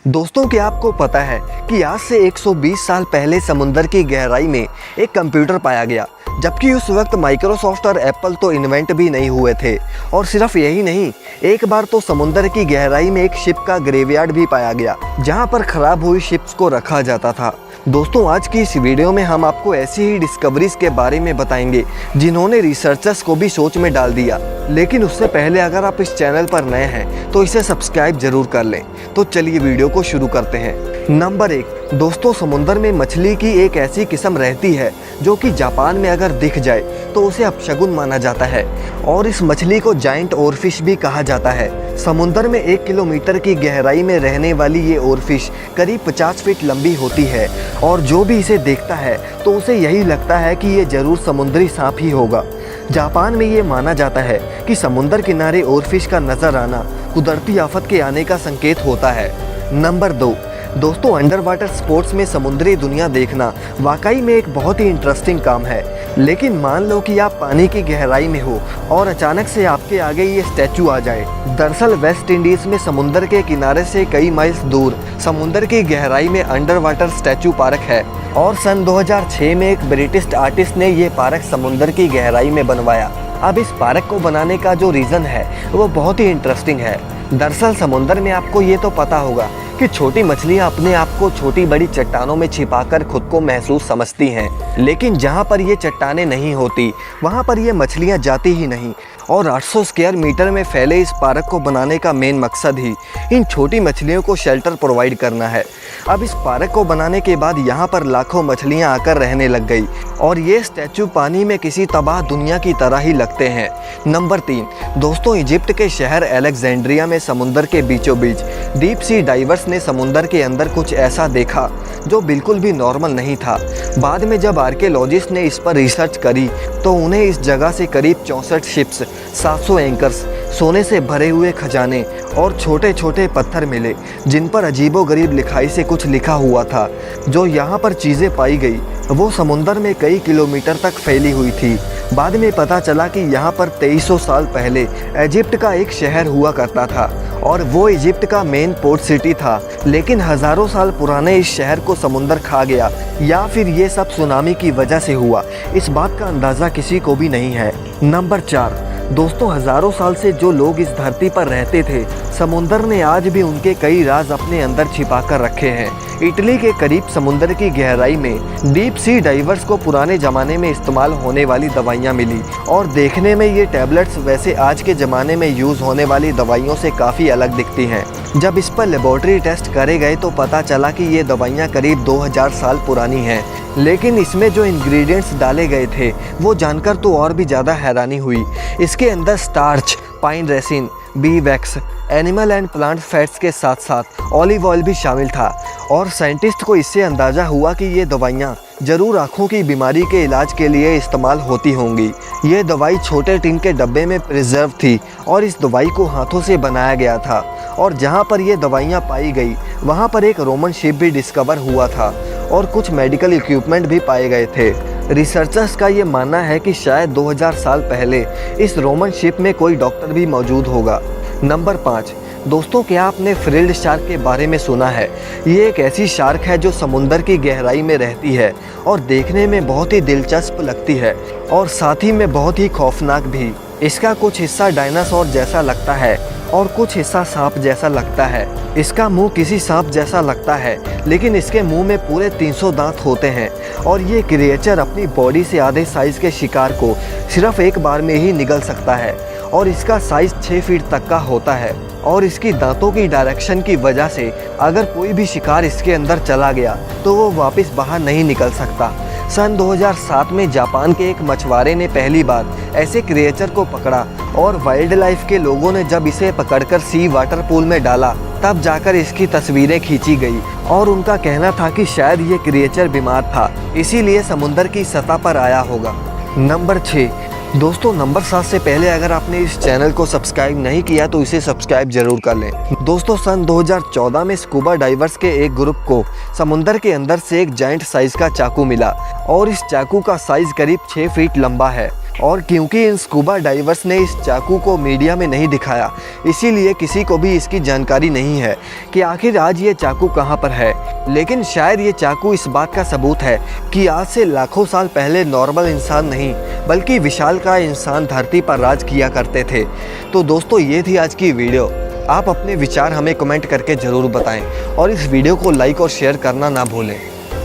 दोस्तों, क्या आपको पता है कि आज से 120 साल पहले समुद्र की गहराई में एक कंप्यूटर पाया गया, जबकि उस वक्त माइक्रोसॉफ्ट और एप्पल तो इन्वेंट भी नहीं हुए थे। और सिर्फ यही नहीं, एक बार तो समुद्र की गहराई में एक शिप का ग्रेवयार्ड भी पाया गया, जहां पर खराब हुई शिप्स को रखा जाता था। दोस्तों, आज की इस वीडियो में हम आपको ऐसी ही डिस्कवरीज के बारे में बताएंगे जिन्होंने रिसर्चर्स को भी सोच में डाल दिया। लेकिन उससे पहले अगर आप इस चैनल पर नए हैं तो इसे सब्सक्राइब जरूर कर लें। तो चलिए वीडियो को शुरू करते हैं। नंबर 1, दोस्तों, समुद्र में मछली की एक ऐसी किस्म रहती है जो कि जापान में अगर दिख जाए तो उसे अपशगुन माना जाता है, और इस मछली को जाइंट ओरफिश भी कहा जाता है। समुद्र में 1 किलोमीटर की गहराई में रहने वाली ये ओरफिश करीब 50 फीट लंबी होती है, और जो भी इसे देखता है तो उसे यही लगता है कि ये जरूर समुद्री सांप ही होगा। जापान में ये माना जाता है कि समुद्र किनारे ओरफिश का नजर आना कुदरती आफत के आने का संकेत होता है। नंबर 2, दोस्तों, अंडर वाटर स्पोर्ट्स में समुद्री दुनिया देखना वाकई में एक बहुत ही इंटरेस्टिंग काम है। लेकिन मान लो कि आप पानी की गहराई में हो और अचानक से आपके आगे ये स्टैचू आ जाए। दरअसल वेस्ट इंडीज में समुद्र के किनारे से कई माइल्स दूर समुद्र की गहराई में अंडर वाटर स्टैचू पार्क है, और सन 2006 में एक ब्रिटिश आर्टिस्ट ने ये पार्क समुद्र की गहराई में बनवाया। अब इस पार्क को बनाने का जो रीज़न है वो बहुत ही इंटरेस्टिंग है। दरअसल समुद्र में आपको ये तो पता होगा कि छोटी मछलियाँ अपने आप को छोटी बड़ी चट्टानों में छिपाकर खुद को महसूस समझती हैं, लेकिन जहाँ पर ये चट्टानें नहीं होती वहाँ पर ये मछलियाँ जाती ही नहीं। और 800 स्क्वायर मीटर में फैले इस पार्क को बनाने का मेन मकसद ही इन छोटी मछलियों को शेल्टर प्रोवाइड करना है। अब इस पार्क को बनाने के बाद यहाँ पर लाखों मछलियाँ आकर रहने लग गई, और ये स्टैचू पानी में किसी तबाह दुनिया की तरह ही लगते हैं। नंबर 3, दोस्तों, इजिप्ट के शहर अलेक्जेंड्रिया में समुद्र के बीचों बीच डीप सी डाइवर्स ने समुद्र के अंदर कुछ ऐसा देखा जो बिल्कुल भी नॉर्मल नहीं था। बाद में जब आर्कियोलॉजिस्ट ने इस पर रिसर्च करी तो उन्हें इस जगह से करीब 64 शिप्स, 700 एंकर्स, सोने से भरे हुए खजाने और छोटे छोटे पत्थर मिले, जिन पर अजीबोगरीब लिखाई से कुछ लिखा हुआ था। जो यहाँ पर चीज़ें पाई गई वो समुद्र में कई किलोमीटर तक फैली हुई थी। बाद में पता चला कि यहाँ पर 2300 साल पहले इजिप्ट का एक शहर हुआ करता था, और वो इजिप्ट का मेन पोर्ट सिटी था। लेकिन हज़ारों साल पुराने इस शहर को समुद्र खा गया, या फिर ये सब सुनामी की वजह से हुआ, इस बात का अंदाज़ा किसी को भी नहीं है। नंबर 4, दोस्तों, हज़ारों साल से जो लोग इस धरती पर रहते थे, समुद्र ने आज भी उनके कई राज अपने अंदर छिपा कर रखे हैं। इटली के करीब समुद्र की गहराई में डीप सी डाइवर्स को पुराने ज़माने में इस्तेमाल होने वाली दवाइयाँ मिली, और देखने में ये टैबलेट्स वैसे आज के ज़माने में यूज़ होने वाली दवाइयों से काफ़ी अलग दिखती हैं। जब इस पर लेबोरेटरी टेस्ट करे गए तो पता चला कि ये दवाइयाँ करीब 2000 साल पुरानी हैं, लेकिन इसमें जो इंग्रेडिएंट्स डाले गए थे वो जानकर तो और भी ज़्यादा हैरानी हुई। इसके अंदर starch, pine resin, bee wax, animal and plant fats के साथ साथ ऑलिव ऑयल भी शामिल था, और साइंटिस्ट को इससे अंदाज़ा हुआ कि ये दवाइयाँ ज़रूर आँखों की बीमारी के इलाज के लिए इस्तेमाल होती होंगी। ये दवाई छोटे टिन के डब्बे में प्रिजर्व थी, और इस दवाई को हाथों से बनाया गया था। और जहाँ पर ये दवाइयाँ पाई गई वहाँ पर एक रोमन शिप भी डिस्कवर हुआ था, और कुछ मेडिकल इक्विपमेंट भी पाए गए थे। रिसर्चर्स का ये मानना है कि शायद 2000 साल पहले इस रोमन शिप में कोई डॉक्टर भी मौजूद होगा। नंबर 5, दोस्तों, क्या आपने फ्रिल्ड शार्क के बारे में सुना है? ये एक ऐसी शार्क है जो समुद्र की गहराई में रहती है और देखने में बहुत ही दिलचस्प लगती है, और साथ ही में बहुत ही खौफनाक भी। इसका कुछ हिस्सा डायनासोर जैसा लगता है और कुछ हिस्सा सांप जैसा लगता है। इसका मुंह किसी सांप जैसा लगता है, लेकिन इसके मुंह में पूरे 300 दांत होते हैं, और ये क्रिएचर अपनी बॉडी से आधे साइज़ के शिकार को सिर्फ एक बार में ही निगल सकता है, और इसका साइज़ 6 फीट तक का होता है। और इसकी दांतों की डायरेक्शन की वजह से अगर कोई भी शिकार इसके अंदर चला गया तो वो वापस बाहर नहीं निकल सकता। सन 2007 में जापान के एक मछुआरे ने पहली बार ऐसे क्रिएचर को पकड़ा, और वाइल्ड लाइफ के लोगों ने जब इसे पकड़कर सी वाटर पूल में डाला तब जाकर इसकी तस्वीरें खींची गई, और उनका कहना था कि शायद ये क्रिएचर बीमार था, इसीलिए समुद्र की सतह पर आया होगा। नंबर 6, दोस्तों, नंबर 7 से पहले अगर आपने इस चैनल को सब्सक्राइब नहीं किया तो इसे सब्सक्राइब जरूर कर लें। दोस्तों, सन 2014 में स्कूबा डाइवर्स के एक ग्रुप को समुद्र के अंदर से एक जायंट साइज का चाकू मिला, और इस चाकू का साइज करीब 6 फीट लंबा है। और क्योंकि इन स्कूबा डाइवर्स ने इस चाकू को मीडिया में नहीं दिखाया, इसीलिए किसी को भी इसकी जानकारी नहीं है कि आखिर आज ये चाकू कहाँ पर है। लेकिन शायद ये चाकू इस बात का सबूत है कि आज से लाखों साल पहले नॉर्मल इंसान नहीं बल्कि विशालकाय इंसान धरती पर राज किया करते थे। तो दोस्तों, ये थी आज की वीडियो। आप अपने विचार हमें कमेंट करके ज़रूर बताएं और इस वीडियो को लाइक और शेयर करना ना भूलें।